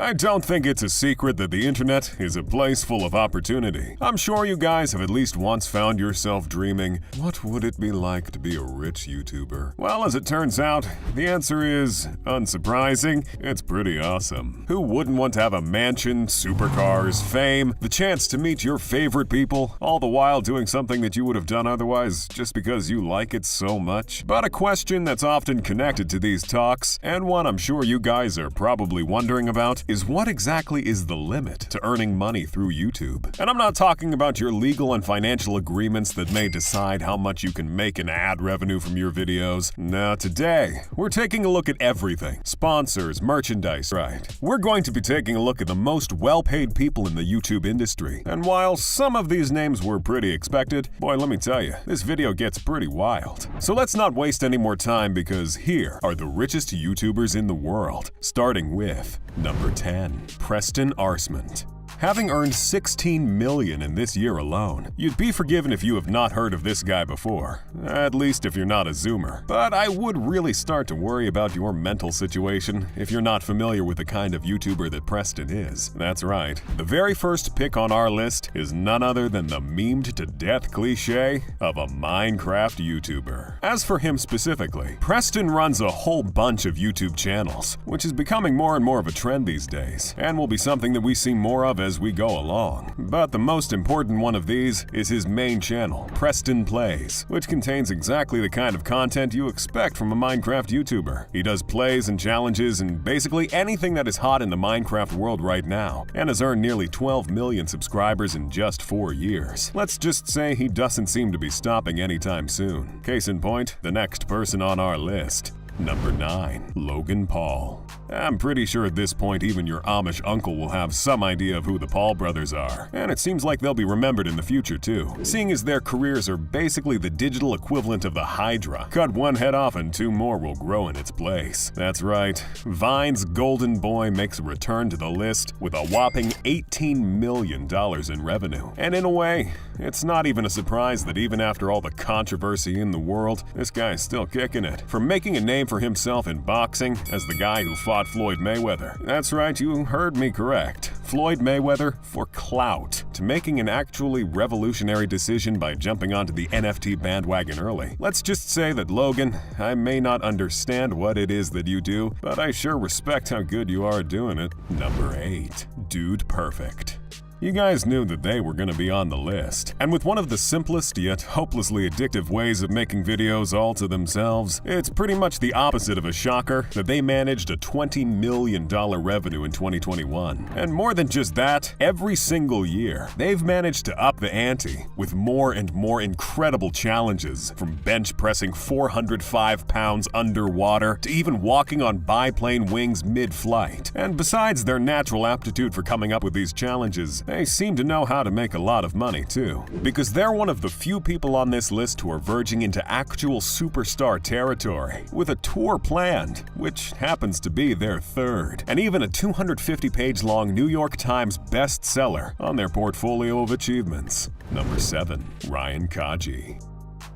I don't think it's a secret that the internet is a place full of opportunity. I'm sure you guys have at least once found yourself dreaming, what would it be like to be a rich YouTuber? Well, as it turns out, the answer is, unsurprising, it's pretty awesome. Who wouldn't want to have a mansion, supercars, fame, the chance to meet your favorite people, all the while doing something that you would have done otherwise just because you like it so much? But a question that's often connected to these talks, and one I'm sure you guys are probably wondering about, is what exactly is the limit to earning money through YouTube? And I'm not talking about your legal and financial agreements that may decide how much you can make in ad revenue from your videos. No, today, we're taking a look at everything. Sponsors, merchandise, right? We're going to be taking a look at the most well-paid people in the YouTube industry. And while some of these names were pretty expected, boy, let me tell you, this video gets pretty wild. So let's not waste any more time because here are the richest YouTubers in the world, starting with number 10, Preston Arsmond. Having earned $16 million in this year alone, you'd be forgiven if you have not heard of this guy before, at least if you're not a Zoomer. But I would really start to worry about your mental situation if you're not familiar with the kind of YouTuber that Preston is. That's right, the very first pick on our list is none other than the memed-to-death cliche of a Minecraft YouTuber. As for him specifically, Preston runs a whole bunch of YouTube channels, which is becoming more and more of a trend these days, and will be something that we see more of as we go along. But the most important one of these is his main channel, Preston Plays, which contains exactly the kind of content you expect from a Minecraft YouTuber. He does plays and challenges and basically anything that is hot in the Minecraft world right now, and has earned nearly 12 million subscribers in just 4 years. Let's just say he doesn't seem to be stopping anytime soon. Case in point, the next person on our list. Number 9, Logan Paul. I'm pretty sure at this point even your Amish uncle will have some idea of who the Paul brothers are, and it seems like they'll be remembered in the future too, seeing as their careers are basically the digital equivalent of the Hydra. Cut one head off and 2 more will grow in its place. That's right, Vine's golden boy makes a return to the list with a whopping $18 million in revenue. And in a way, it's not even a surprise that even after all the controversy in the world, this guy is still kicking it. From making a name for himself in boxing as the guy who fought Floyd Mayweather. That's right, you heard me correct. Floyd Mayweather for clout, to making an actually revolutionary decision by jumping onto the NFT bandwagon early. Let's just say that Logan, I may not understand what it is that you do, but I sure respect how good you are at doing it. Number 8, Dude Perfect. You guys knew that they were going to be on the list. And with one of the simplest yet hopelessly addictive ways of making videos all to themselves, it's pretty much the opposite of a shocker that they managed a $20 million revenue in 2021. And more than just that, every single year, they've managed to up the ante with more and more incredible challenges, from bench pressing 405 pounds underwater to even walking on biplane wings mid-flight. And besides their natural aptitude for coming up with these challenges, they seem to know how to make a lot of money too, because they're one of the few people on this list who are verging into actual superstar territory, with a tour planned, which happens to be their 3rd, and even a 250-page long New York Times bestseller on their portfolio of achievements. Number 7, Ryan Kaji.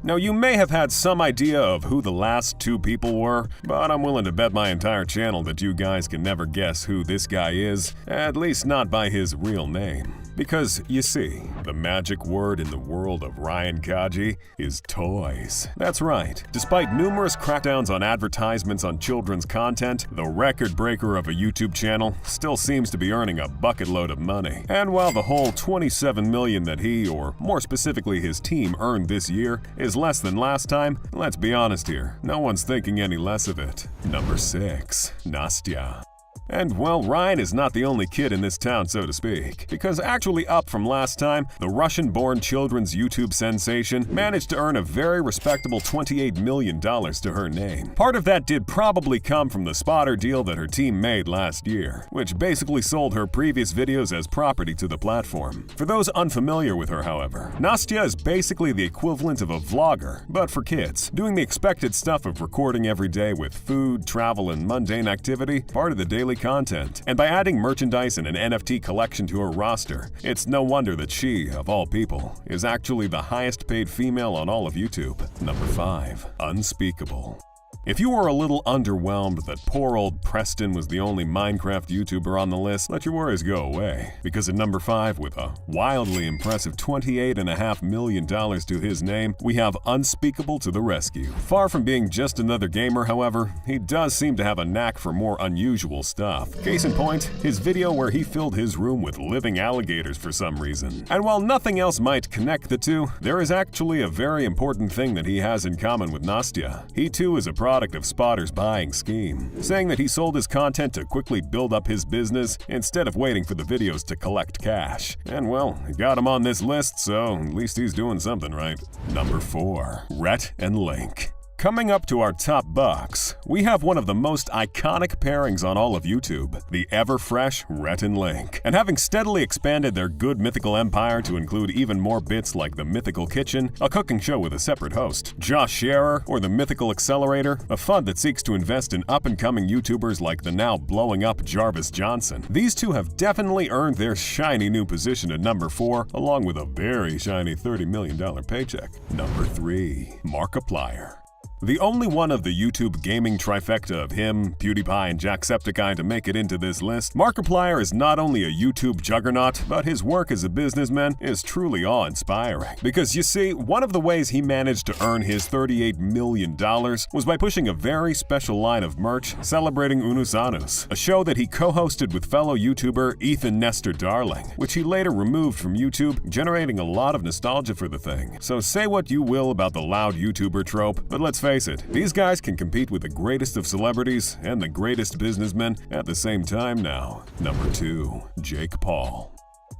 Now, you may have had some idea of who the last 2 people were, but I'm willing to bet my entire channel that you guys can never guess who this guy is, at least not by his real name. Because, you see, the magic word in the world of Ryan Kaji is toys. That's right. Despite numerous crackdowns on advertisements on children's content, the record breaker of a YouTube channel still seems to be earning a bucket load of money. And while the whole $27 million that he, or more specifically his team, earned this year is less than last time, let's be honest here, no one's thinking any less of it. Number 6, Nastya. And well, Ryan is not the only kid in this town, so to speak, because actually up from last time, the Russian-born children's YouTube sensation managed to earn a very respectable $28 million to her name. Part of that did probably come from the spotter deal that her team made last year, which basically sold her previous videos as property to the platform. For those unfamiliar with her, however, Nastya is basically the equivalent of a vlogger, but for kids, doing the expected stuff of recording every day with food, travel, and mundane activity, part of the daily content. And by adding merchandise and an NFT collection to her roster, it's no wonder that she, of all people, is actually the highest paid female on all of YouTube. Number 5, Unspeakable. If you were a little underwhelmed that poor old Preston was the only Minecraft YouTuber on the list, let your worries go away. Because at number 5, with a wildly impressive $28.5 million to his name, we have Unspeakable to the rescue. Far from being just another gamer, however, he does seem to have a knack for more unusual stuff. Case in point, his video where he filled his room with living alligators for some reason. And while nothing else might connect the two, there is actually a very important thing that he has in common with Nastya. He too is a product of Spotter's buying scheme, saying that he sold his content to quickly build up his business instead of waiting for the videos to collect cash. And well, it got him on this list, so at least he's doing something right. Number 4, Rhett and Link. Coming up to our top box, we have one of the most iconic pairings on all of YouTube, the ever-fresh Rhett and Link. And having steadily expanded their good mythical empire to include even more bits like the Mythical Kitchen, a cooking show with a separate host, Josh Scherer, or the Mythical Accelerator, a fund that seeks to invest in up-and-coming YouTubers like the now blowing-up Jarvis Johnson. These two have definitely earned their shiny new position at number 4, along with a very shiny $30 million paycheck. Number 3, Markiplier. The only one of the YouTube gaming trifecta of him, PewDiePie, and Jacksepticeye to make it into this list, Markiplier is not only a YouTube juggernaut, but his work as a businessman is truly awe-inspiring. Because you see, one of the ways he managed to earn his $38 million was by pushing a very special line of merch celebrating Unus Annus, a show that he co-hosted with fellow YouTuber Ethan Nestor Darling, which he later removed from YouTube, generating a lot of nostalgia for the thing. So say what you will about the loud YouTuber trope, but let's face it, these guys can compete with the greatest of celebrities and the greatest businessmen at the same time now. Number 2, Jake Paul.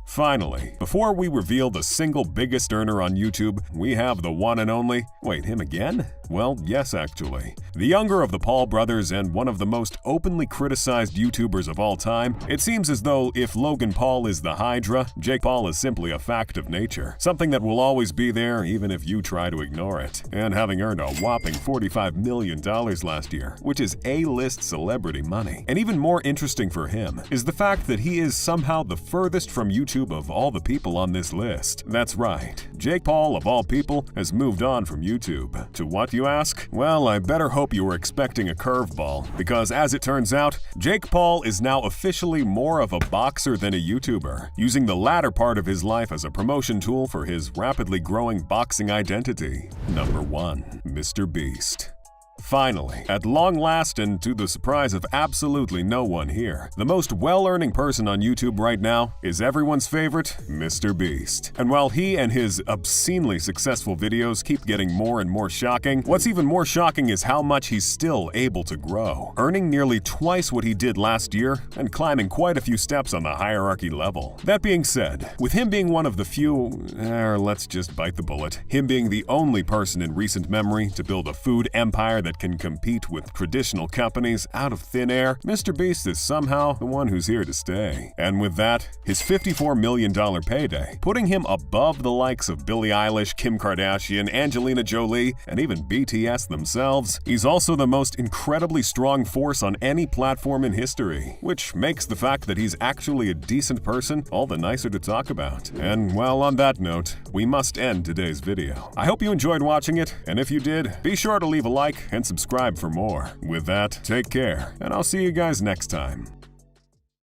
Finally, before we reveal the single biggest earner on YouTube, we have the one and only… Wait, him again? Well, yes actually. The younger of the Paul brothers and one of the most openly criticized YouTubers of all time, it seems as though if Logan Paul is the Hydra, Jake Paul is simply a fact of nature. Something that will always be there even if you try to ignore it. And having earned a whopping $45 million last year, which is A-list celebrity money. And even more interesting for him is the fact that he is somehow the furthest from YouTube of all the people on this list. That's right, Jake Paul, of all people, has moved on from YouTube. To what, you ask? Well, I better hope you were expecting a curveball, because as it turns out, Jake Paul is now officially more of a boxer than a YouTuber, using the latter part of his life as a promotion tool for his rapidly growing boxing identity. Number 1, Mr. Beast. Finally, at long last and to the surprise of absolutely no one here, the most well-earning person on YouTube right now is everyone's favorite, Mr. Beast. And while he and his obscenely successful videos keep getting more and more shocking, what's even more shocking is how much he's still able to grow, earning nearly twice what he did last year and climbing quite a few steps on the hierarchy level. That being said, with him being one of the few, let's just bite the bullet, him being the only person in recent memory to build a food empire that can compete with traditional companies out of thin air, Mr. Beast is somehow the one who's here to stay. And with that, his $54 million payday, putting him above the likes of Billie Eilish, Kim Kardashian, Angelina Jolie, and even BTS themselves, he's also the most incredibly strong force on any platform in history, which makes the fact that he's actually a decent person all the nicer to talk about. And well, on that note, we must end today's video. I hope you enjoyed watching it, and if you did, be sure to leave a like and subscribe for more. With that, take care, and I'll see you guys next time.